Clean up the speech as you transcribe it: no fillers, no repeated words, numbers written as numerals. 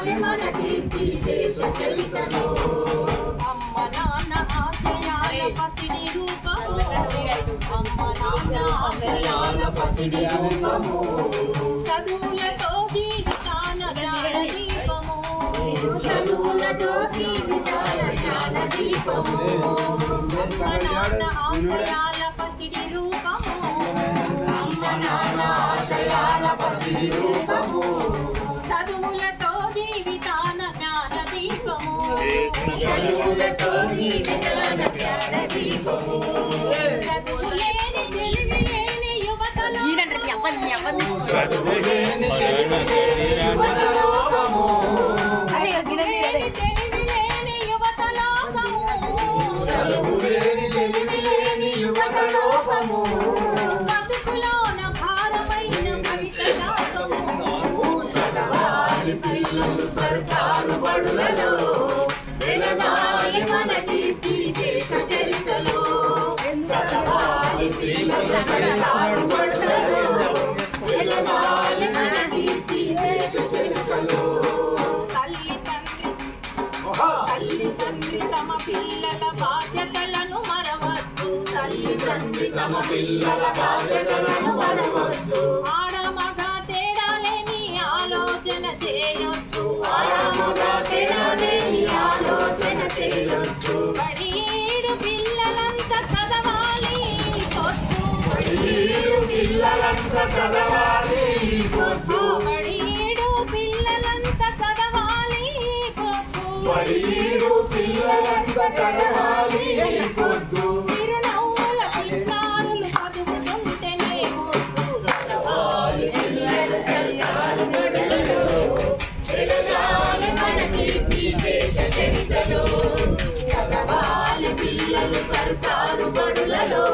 చదవాలి మన కీర్తి దేశ చరిత్రలో అమ్మ నాన్న ఆశయాల పసిడి రూపము అమ్మ నాన్న ఆశయాల పసిడి రూపము చదువులతో జీవితాన జ్ఞాన దీపము చదువులతో జీవితాన జ్ఞాన దీపము అమ్మ నాన్న ఆశయాల పసిడి రూపము అమ్మ నాన్న ఆశయాల పసిడి రూపము చదువులతో జీవితాన జ్ఞాన దీపము చదువులతో జీవితాన జ్ఞాన దీపము చదువులేని తెలివిలేని యువతలో చదువులేని తెలివిలేని యువతలోకము తెలివిలేని యువతలోకము చదువులేని తెలివిలేని యువతలోకము బతుకులోన భారమైన భవిష్యత్తులోకము చదవాలి పిల్లలు సర్కారు బడులలో వెలగాలి మన కీర్తి దేశ చరిత్రలో చదవాలి పిల్లలు సర్కారు బడులలో వెలగాలి మన కీర్తి దేశ చరిత్రలో తల్లి తండ్రి తమ పిల్లల బాధ్యతలను మరవద్దు తల్లి తండ్రి తమ పిల్లల బాధ్యతలను మరవద్దు ఆడమగ తేడా లేని ఆలోచన చేయొచ్చు ఆడమగ తేడా లేని ఆలోచన చేయొచ్చు బడీడు పిల్లలంతా చదవాలి పొద్దు బడీడు పిల్లలంతా చదవాలి పొద్దు బడీడు పిల్లలంతా చదవాలి పొద్దు బడీడు పిల్లలంతా చదవాలి పొద్దు చిరునవ్వుల పిల్లారులు చదువుతుంటేనే పొద్దు చదవాలి పిల్లలు సర్కారు బడులలో వెలగాలి మన కీర్తి దేశ చరిత్రలో చదవాలి పిల్లలు సర్కారు బడులలో